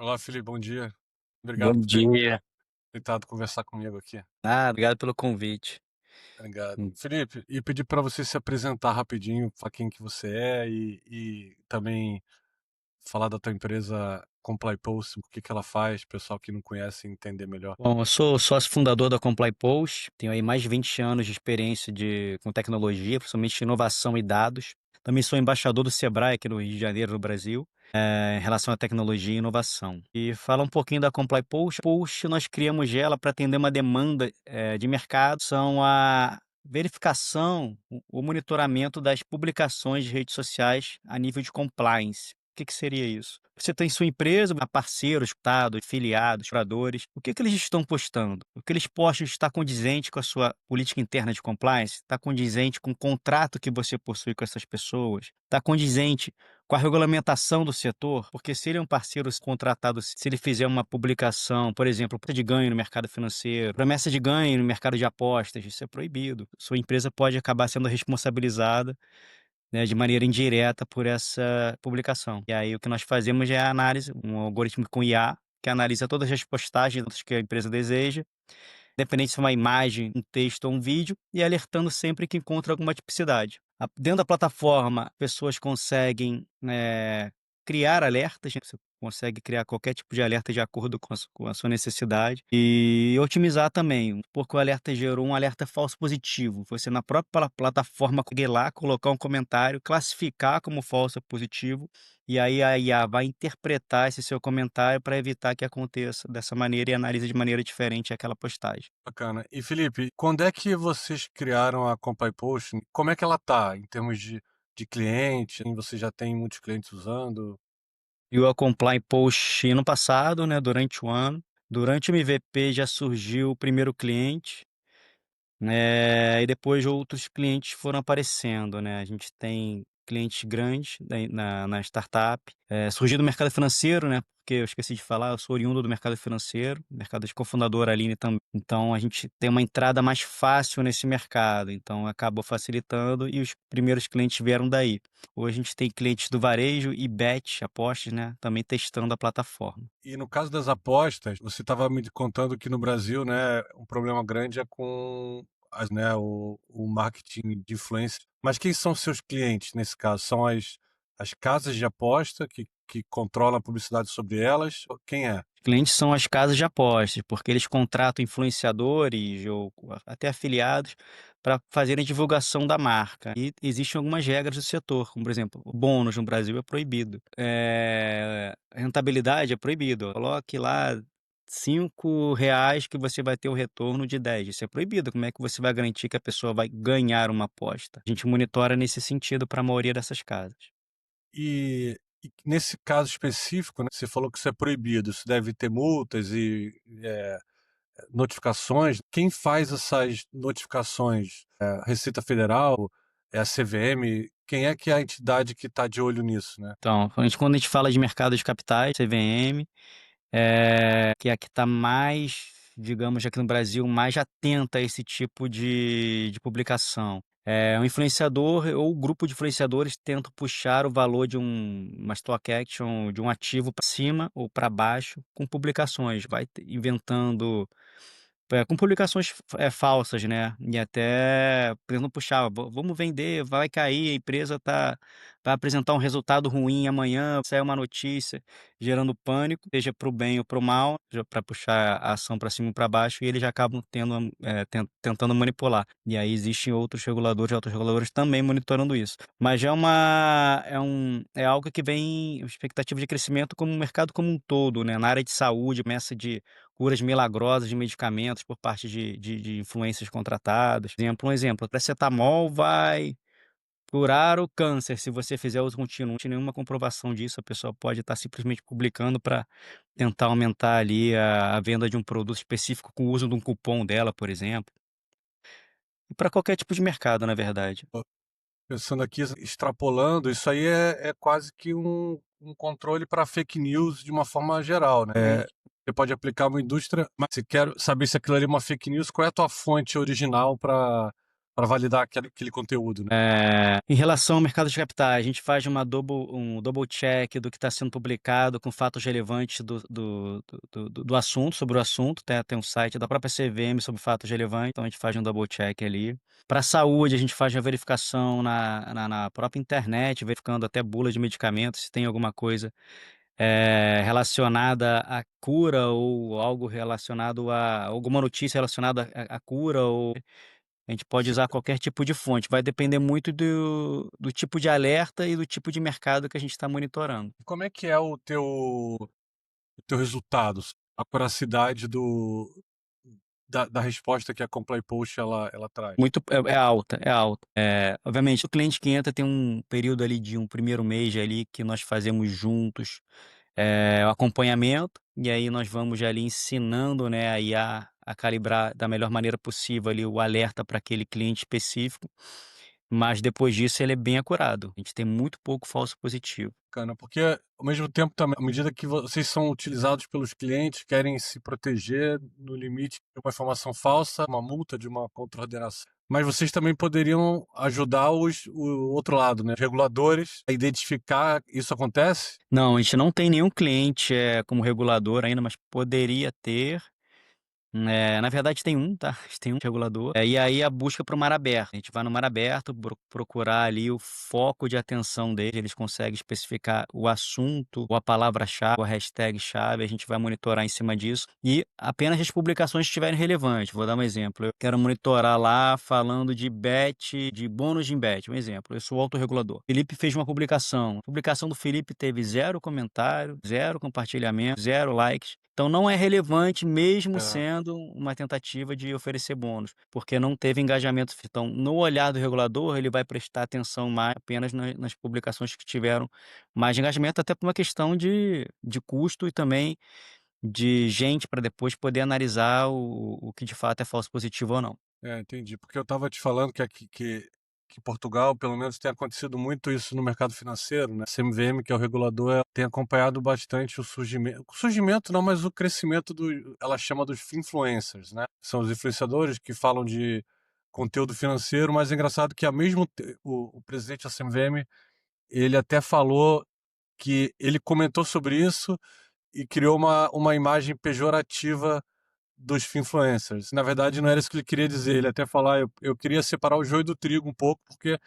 Olá, Felipe, bom dia. Bom Obrigado por ter dia. tentado conversar comigo aqui. Obrigado pelo convite. Obrigado. Hum. Felipe, e pedir para você se apresentar rapidinho, falar quem que você é e também falar da tua empresa Comply Post, o que que ela faz, pessoal que não conhece entender melhor. Bom, eu sou sócio fundador da Comply Post, tenho aí mais de 20 anos de experiência com tecnologia, principalmente inovação e dados. Também sou embaixador do Sebrae aqui no Rio de Janeiro, no Brasil, em relação à tecnologia e inovação. E falar um pouquinho da Comply Post. Post, nós criamos ela para atender uma demanda de mercado, são a verificação, o monitoramento das publicações de redes sociais a nível de compliance. O que que seria isso? Você tem sua empresa, parceiros, dados, filiados, curadores. O que que eles estão postando? O que eles postam está condizente com a sua política interna de compliance? Está condizente com o contrato que você possui com essas pessoas? Está condizente com a regulamentação do setor? Porque se ele é um parceiro contratado, se ele fizer uma publicação, por exemplo, promessa de ganho no mercado financeiro, promessa de ganho no mercado de apostas, isso é proibido. Sua empresa pode acabar sendo responsabilizada, né, de maneira indireta por essa publicação. E aí o que nós fazemos é a análise, um algoritmo com IA, que analisa todas as postagens que a empresa deseja, independente se é uma imagem, um texto ou um vídeo, e alertando sempre que encontra alguma tipicidade. Dentro da plataforma, pessoas conseguem criar alertas, né? Você consegue criar qualquer tipo de alerta de acordo com a sua necessidade e otimizar também, porque o alerta gerou um alerta falso positivo. Você na própria plataforma consegue ir lá, colocar um comentário, classificar como falso positivo e aí a IA vai interpretar esse seu comentário para evitar que aconteça dessa maneira e analise de maneira diferente aquela postagem. Bacana. E Felipe, quando é que vocês criaram a Comply Post? Como é que ela tá em termos de cliente? Você já tem muitos clientes usando? E o Comply Post ano passado, né, durante o ano. Durante o MVP já surgiu o primeiro cliente, e depois outros clientes foram aparecendo, né. A gente tem clientes grandes na startup, surgiu do mercado financeiro, né, porque eu esqueci de falar, eu sou oriundo do mercado financeiro, mercado de cofundadora Aline também. Então a gente tem uma entrada mais fácil nesse mercado, então acabou facilitando e os primeiros clientes vieram daí. Hoje a gente tem clientes do varejo e bet, apostas, né, também testando a plataforma. E no caso das apostas, você estava me contando que no Brasil, né, um problema grande é com né, o marketing de influência. Mas quem são seus clientes nesse caso? São as casas de aposta que controlam a publicidade sobre elas? Quem é? Clientes são as casas de apostas, porque eles contratam influenciadores ou até afiliados para fazerem divulgação da marca. E existem algumas regras do setor, como por exemplo, o bônus no Brasil é proibido. Rentabilidade é proibido. Coloque lá R$ 5 que você vai ter o retorno de 10. Isso é proibido. Como é que você vai garantir que a pessoa vai ganhar uma aposta? A gente monitora nesse sentido para a maioria dessas casas. E nesse caso específico, né, você falou que isso é proibido, isso deve ter multas e notificações. Quem faz essas notificações? É a Receita Federal? É a CVM? Quem é que é a entidade que está de olho nisso, né? Então, quando a gente fala de mercado de capitais, CVM, que é a que está mais, digamos, aqui no Brasil, mais atenta a esse tipo de publicação. Um influenciador ou grupo de influenciadores tenta puxar o valor de uma stock action, de um ativo para cima ou para baixo com publicações, vai inventando com publicações falsas, né, e até tentando puxar: Vamos vender, vai cair, a empresa vai apresentar um resultado ruim amanhã", sai uma notícia gerando pânico, seja para o bem ou para o mal, para puxar a ação para cima ou para baixo, e eles já acabam tentando manipular. E aí existem outros reguladores, outros reguladores também monitorando isso. Mas é algo que vem expectativa de crescimento como o mercado como um todo, né, na área de saúde, promessa de curas milagrosas de medicamentos por parte de influencers contratados. Um exemplo, paracetamol vai curar o câncer se você fizer uso contínuo. Não tem nenhuma comprovação disso, a pessoa pode estar simplesmente publicando para tentar aumentar ali a venda de um produto específico com o uso de um cupom dela, por exemplo. E para qualquer tipo de mercado, na verdade. Pensando aqui, extrapolando, isso aí é quase que um controle para fake news de uma forma geral, né? Exatamente. Você pode aplicar uma indústria, mas se quero saber se aquilo ali é uma fake news, qual é a tua fonte original para para validar aquele conteúdo, né? Em relação ao mercado de capitais, a gente faz um double check do que está sendo publicado com fatos relevantes do assunto, sobre o assunto, tem um site da própria CVM sobre fatos relevantes, então a gente faz um double check ali. Para a saúde, a gente faz a verificação na própria internet, verificando até bula de medicamentos, se tem alguma coisa relacionada à cura ou algo relacionado a alguma notícia relacionada à cura, ou a gente pode usar qualquer tipo de fonte, vai depender muito do tipo de alerta e do tipo de mercado que a gente está monitorando. E como é que é o teu resultado, a curiosidade da resposta que a Comply Post ela traz? Muito é alta, é alta. Obviamente, o cliente que entra tem um período ali de um primeiro mês ali que nós fazemos juntos, o acompanhamento, e aí nós vamos já ali ensinando, né, a IA a calibrar da melhor maneira possível ali o alerta para aquele cliente específico, mas depois disso ele é bem acurado. A gente tem muito pouco falso positivo. Bacana, porque ao mesmo tempo também, à medida que vocês são utilizados pelos clientes, querem se proteger no limite de uma informação falsa, uma multa de uma contraordenação. Mas vocês também poderiam ajudar o outro lado, né? Os reguladores a identificar isso acontece? Não, a gente não tem nenhum cliente, como regulador ainda, mas poderia ter. Na verdade tem um, tá? A gente tem um regulador. E aí a busca para o mar aberto. A gente vai no mar aberto, procurar ali o foco de atenção dele, eles conseguem especificar o assunto, ou a palavra-chave, ou a hashtag-chave, a gente vai monitorar em cima disso. E apenas as publicações que estiverem relevantes. Vou dar um exemplo. Eu quero monitorar lá falando de bet, de bônus de bet, um exemplo. Eu sou o autorregulador. Felipe fez uma publicação. A publicação do Felipe teve 0 comentário, 0 compartilhamento, 0 likes. Então não é relevante mesmo É, sendo uma tentativa de oferecer bônus, porque não teve engajamento. Então, no olhar do regulador, ele vai prestar atenção mais apenas nas publicações que tiveram mais engajamento, até por uma questão de custo e também de gente para depois poder analisar o que de fato é falso positivo ou não. entendi. Porque eu estava te falando que aqui que em Portugal, pelo menos, tem acontecido muito isso no mercado financeiro, né? A CMVM, que é o regulador, tem acompanhado bastante o surgimento não, mas o crescimento ela chama dos influencers, né? São os influenciadores que falam de conteúdo financeiro, mas é engraçado que o presidente da CMVM, ele até falou que ele comentou sobre isso e criou uma imagem pejorativa dos influencers. Na verdade, não era isso que ele queria dizer. Ele até falar, eu queria separar o joio do trigo um pouco, porque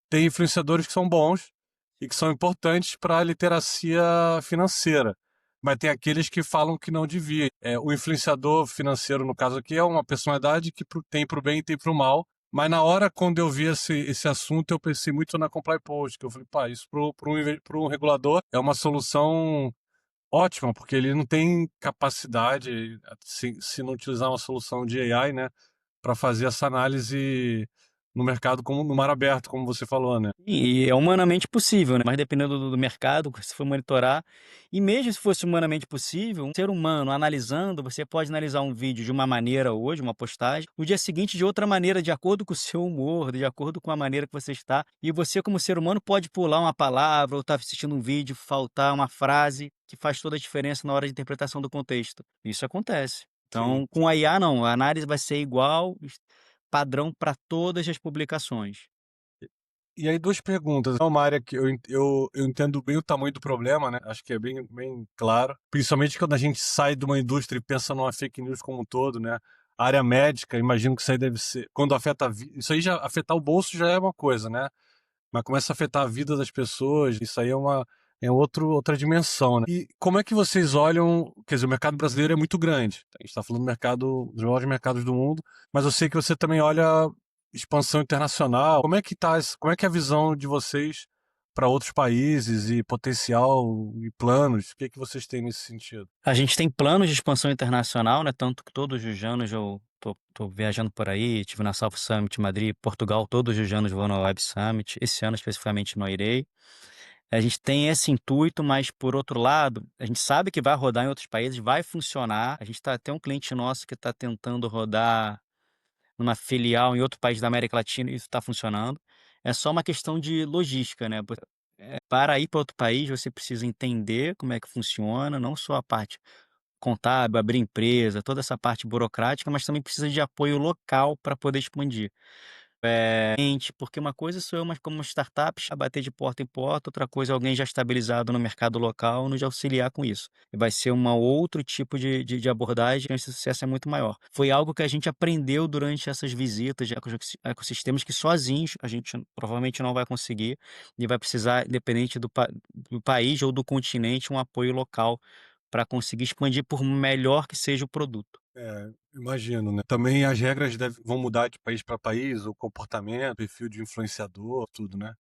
tem influenciadores que são bons e que são importantes para a literacia financeira. Mas tem aqueles que falam que não devia. O influenciador financeiro, no caso aqui, é uma personalidade que tem para o bem e tem para o mal. Mas na hora, quando eu vi esse assunto, eu pensei muito na Comply Post, que eu falei, pá, isso para um regulador é uma solução ótima, porque ele não tem capacidade, se não utilizar uma solução de AI, né, para fazer essa análise no mercado como no mar aberto, como você falou, né? E é humanamente possível, né? Mas dependendo do mercado, se for monitorar, e mesmo se fosse humanamente possível, um ser humano analisando, você pode analisar um vídeo de uma maneira hoje, uma postagem, no dia seguinte de outra maneira, de acordo com o seu humor, de acordo com a maneira que você está. E você, como ser humano, pode pular uma palavra ou estar assistindo um vídeo, faltar uma frase que faz toda a diferença na hora de interpretação do contexto. Isso acontece. Sim. Então, com a IA, não. A análise vai ser igual, padrão para todas as publicações. E aí, duas perguntas. É uma área que eu entendo bem o tamanho do problema, né? Acho que é bem claro. Principalmente quando a gente sai de uma indústria e pensa numa fake news como um todo, né? A área médica, imagino que isso aí deve ser. Quando afeta isso aí já afetar o bolso já é uma coisa, né? Mas começa a afetar a vida das pessoas, isso aí outra dimensão, né? E como é que vocês olham, quer dizer, o mercado brasileiro é muito grande, a gente está falando do mercado, dos maiores mercados do mundo, mas eu sei que você também olha expansão internacional, como é que é a visão de vocês para outros países e potencial e planos, o que é que vocês têm nesse sentido? A gente tem planos de expansão internacional, né? Tanto que todos os anos eu tô viajando por aí, estive na South Summit Madrid, Portugal, todos os anos vou no Web Summit. Esse ano especificamente não irei. A gente tem esse intuito, mas por outro lado, a gente sabe que vai rodar em outros países, vai funcionar. A gente tá até um cliente nosso que está tentando rodar numa filial em outro país da América Latina e isso está funcionando. É só uma questão de logística, né? Para ir para outro país, você precisa entender como é que funciona, não só a parte contábil, abrir empresa, toda essa parte burocrática, mas também precisa de apoio local para poder expandir. Porque uma coisa sou eu, mas como startup, a bater de porta em porta, outra coisa é alguém já estabilizado no mercado local nos auxiliar com isso. E vai ser uma outro tipo de abordagem, esse sucesso é muito maior. Foi algo que a gente aprendeu durante essas visitas de ecossistemas que sozinhos a gente provavelmente não vai conseguir e vai precisar, independente do país ou do continente, um apoio local para conseguir expandir por melhor que seja o produto. É, imagino, né. Também as regras vão mudar de país para país, o comportamento, perfil de influenciador, tudo, né.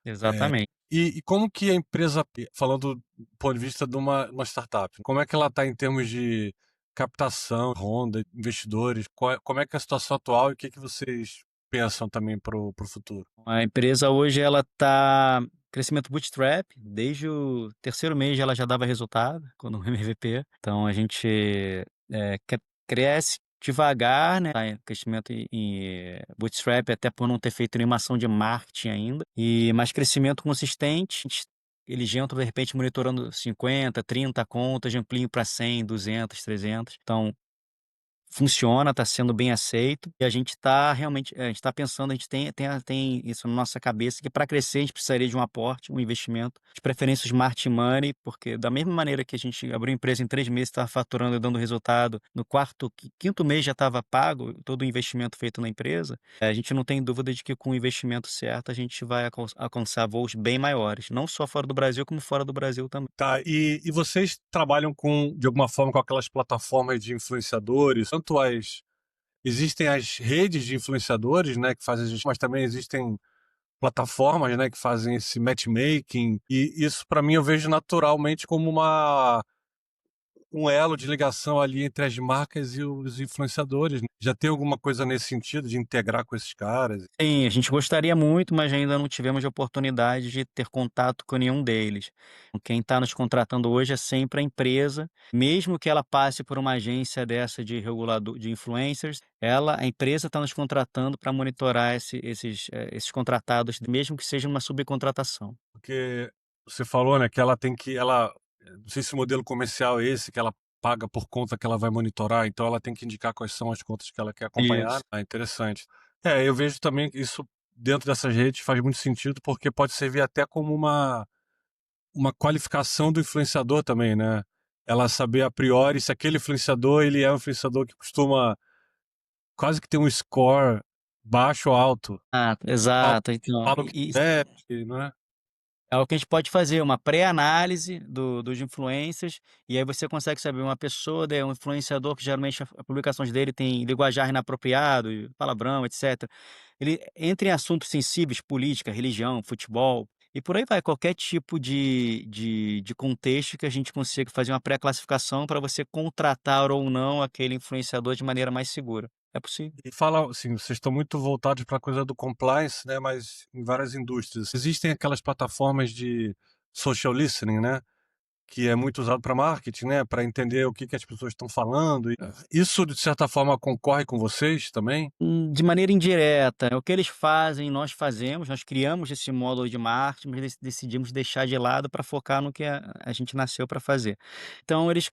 É, Exatamente. e como que a empresa, falando do ponto de vista de uma startup, como é que ela está em termos de captação, ronda, investidores? Como é que é a situação atual e o que que vocês pensam também para o futuro? A empresa hoje ela está crescimento bootstrap, desde o terceiro mês ela já dava resultado, quando o MVP. Então a gente, cresce devagar, né, tá em crescimento em bootstrap, até por não ter feito nenhuma ação de marketing ainda, mas crescimento consistente. Eles entram de repente monitorando 50, 30 contas, de amplio para 100, 200, 300. Então funciona, está sendo bem aceito e a gente está realmente a gente está pensando, a gente tem isso na nossa cabeça que para crescer a gente precisaria de um aporte, um investimento, de preferência o smart money, porque da mesma maneira que a gente abriu empresa em 3 meses, estava faturando e dando resultado, no quarto, quinto mês já estava pago todo o investimento feito na empresa, a gente não tem dúvida de que com o investimento certo a gente vai alcançar voos bem maiores, não só fora do Brasil como fora do Brasil também. Tá, e vocês trabalham com, de alguma forma, com aquelas plataformas de influenciadores, tanto existem as redes de influenciadores, né, que fazem gestão, mas também existem plataformas, né, que fazem esse matchmaking, e isso para mim eu vejo naturalmente como um elo de ligação ali entre as marcas e os influenciadores, né? Já tem alguma coisa nesse sentido de integrar com esses caras? Sim, a gente gostaria muito, mas ainda não tivemos a oportunidade de ter contato com nenhum deles. Quem está nos contratando hoje é sempre a empresa, mesmo que ela passe por uma agência dessa de regulador de influencers, a empresa está nos contratando para monitorar esses contratados, mesmo que seja uma subcontratação. Porque você falou, né, que ela, não sei se o modelo comercial é esse, que ela paga por conta que ela vai monitorar, então ela tem que indicar quais são as contas que ela quer acompanhar. Isso. Ah, interessante. É, eu vejo também que isso dentro dessas redes faz muito sentido, porque pode servir até como uma qualificação do influenciador também, né? Ela saber a priori se aquele influenciador, ele é um influenciador que costuma quase que ter um score baixo ou alto. Ah, Fala exato, então, fala o que é, não é? é o que a gente pode fazer, uma pré-análise dos influencers, e aí você consegue saber uma pessoa, um influenciador que geralmente a publicações dele tem linguajar inapropriado, e palavrão, etc. Ele entra em assuntos sensíveis, política, religião, futebol, e por aí vai, qualquer tipo de contexto que a gente consiga fazer uma pré-classificação para você contratar ou não aquele influenciador de maneira mais segura. É possível. E fala assim, vocês estão muito voltados para a coisa do compliance, né, mas em várias indústrias. Existem aquelas plataformas de social listening, né, que é muito usado para marketing, né, para entender o que que as pessoas estão falando. Isso, de certa forma, concorre com vocês também? De maneira indireta, o que eles fazem, nós fazemos, nós criamos esse módulo de marketing, mas decidimos deixar de lado para focar no que a gente nasceu para fazer. Então eles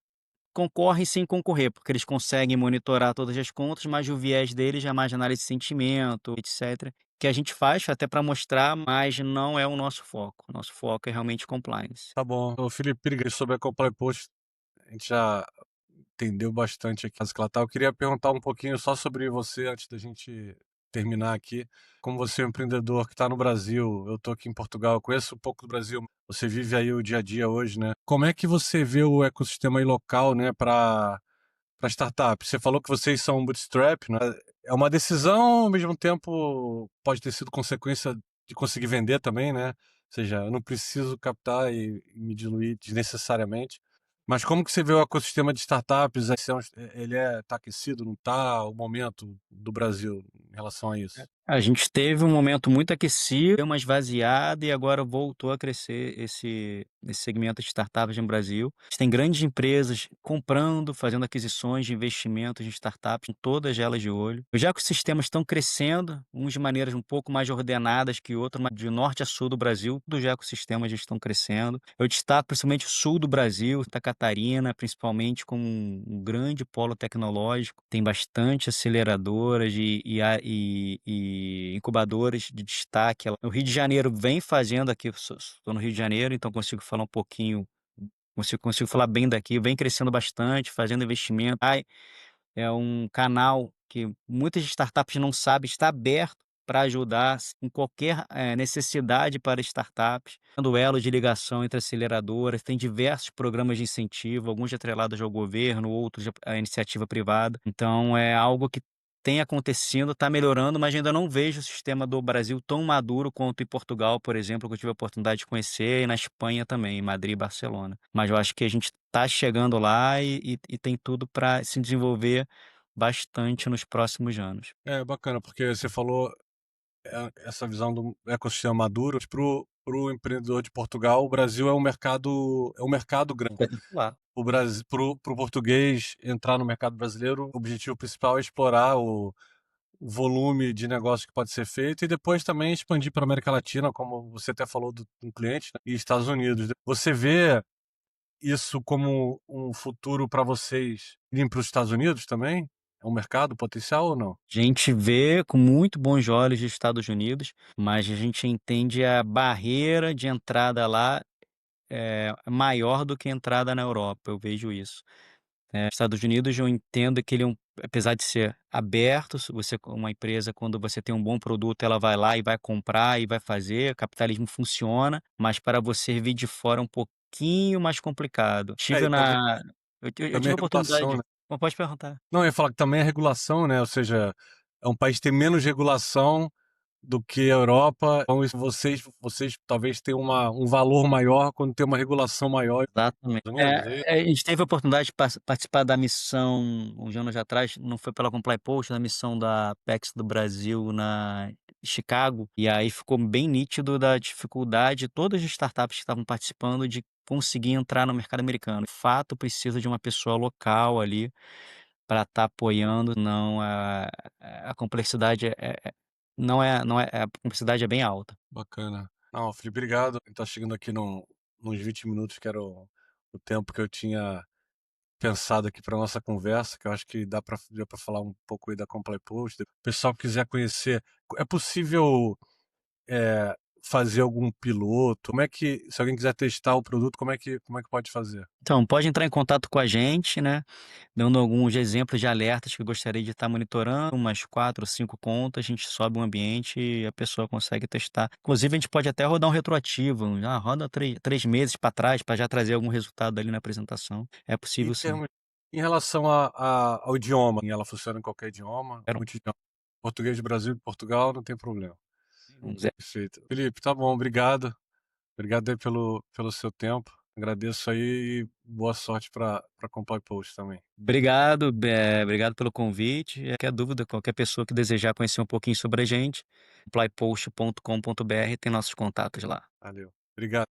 concorrem sem concorrer, porque eles conseguem monitorar todas as contas, mas o viés deles é mais de análise de sentimento, etc., que a gente faz até para mostrar, mas não é o nosso foco. O nosso foco é realmente compliance. Tá bom. Ô, Felipe, obrigado sobre a Comply Post. A gente já entendeu bastante aqui as que ela tá. Eu queria perguntar um pouquinho só sobre você antes da gente terminar aqui. Como você é um empreendedor que está no Brasil, eu estou aqui em Portugal, eu conheço um pouco do Brasil, você vive aí o dia a dia hoje, né? Como é que você vê o ecossistema aí local, né, para startup? Você falou que vocês são um bootstrap, né? É uma decisão, ao mesmo tempo pode ter sido consequência de conseguir vender também, né? Ou seja, eu não preciso captar e me diluir desnecessariamente. Mas como que você vê o ecossistema de startups? Ele tá aquecido, não tá? O momento do Brasil em relação a isso? A gente teve um momento muito aquecido, deu uma esvaziada e agora voltou a crescer esse segmento de startups no Brasil. A gente tem grandes empresas comprando, fazendo aquisições de investimentos em startups, em todas elas de olho. Os ecossistemas estão crescendo, uns de maneiras um pouco mais ordenadas que outros, mas de norte a sul do Brasil, todos os ecossistemas já estão crescendo. Eu destaco principalmente o sul do Brasil, Santa Catarina, principalmente como um grande polo tecnológico. Tem bastante aceleradoras e incubadoras de destaque. O Rio de Janeiro vem fazendo aqui, estou no Rio de Janeiro, então consigo falar um pouquinho, consigo falar bem daqui, vem crescendo bastante, fazendo investimento. É um canal que muitas startups não sabem, está aberto para ajudar em qualquer, necessidade para startups, sendo elo de ligação entre aceleradoras, tem diversos programas de incentivo, alguns atrelados ao governo, outros à iniciativa privada. Então é algo que tem acontecido, está melhorando, mas ainda não vejo o sistema do Brasil tão maduro quanto em Portugal, por exemplo, que eu tive a oportunidade de conhecer, e na Espanha também, em Madrid e Barcelona. Mas eu acho que a gente está chegando lá e tem tudo para se desenvolver bastante nos próximos anos. É bacana, porque você falou essa visão do ecossistema maduro. Para o empreendedor de Portugal, o Brasil é um mercado grande. Espetacular. O Brasil, para o português entrar no mercado brasileiro, o objetivo principal é explorar o volume de negócio que pode ser feito e depois também expandir para a América Latina, como você até falou do um cliente, né, e Estados Unidos. Você vê isso como um futuro para vocês irem para os Estados Unidos também? É um mercado potencial ou não? A gente vê com muito bons olhos os Estados Unidos, mas a gente entende a barreira de entrada lá é maior do que a entrada na Europa, eu vejo isso. Estados Unidos eu entendo que ele é apesar de ser aberto, se você uma empresa quando você tem um bom produto, ela vai lá e vai comprar e vai fazer, o capitalismo funciona, mas para você vir de fora é um pouquinho mais complicado. É, e Eu também tive a a regulação, oportunidade, né? pode perguntar. Não, eu ia falar que também a regulação, né? Ou seja, é um país que tem menos regulação do que a Europa. Então, isso vocês talvez tenham um valor maior quando tem uma regulação maior nos Exatamente. Estados Unidos, é isso? A gente teve a oportunidade de participar da missão uns anos atrás, não foi pela Comply Post, na missão da Apex do Brasil na Chicago, e aí ficou bem nítido da dificuldade, todas as startups que estavam participando, de conseguir entrar no mercado americano. De fato, precisa de uma pessoa local ali para estar apoiando, não a complexidade a complexidade é bem alta. Bacana. Não, Felipe, obrigado. Tá chegando aqui nos 20 minutos, que era o tempo que eu tinha pensado aqui para nossa conversa, que eu acho que dá para falar um pouco aí da Comply Post. O pessoal que quiser conhecer, é possível fazer algum piloto? Como é que, se alguém quiser testar o produto, como é que pode fazer? Então, pode entrar em contato com a gente, né, dando alguns exemplos de alertas que eu gostaria de estar monitorando, umas 4 ou 5 contas, a gente sobe um ambiente e a pessoa consegue testar. Inclusive, a gente pode até rodar um retroativo, roda 3 meses para trás, para já trazer algum resultado ali na apresentação. É Em possível sim. termos, em relação ao idioma, ela funciona em qualquer idioma, Quero muito idioma. Português do Brasil e Portugal, não tem problema. um zero. Perfeito. Felipe, tá bom, obrigado. Obrigado aí pelo seu tempo. Agradeço aí e boa sorte para Comply Post também. Obrigado, obrigado pelo convite. E qualquer dúvida, qualquer pessoa que desejar conhecer um pouquinho sobre a gente, applypost.com.br tem nossos contatos lá. Valeu. Obrigado.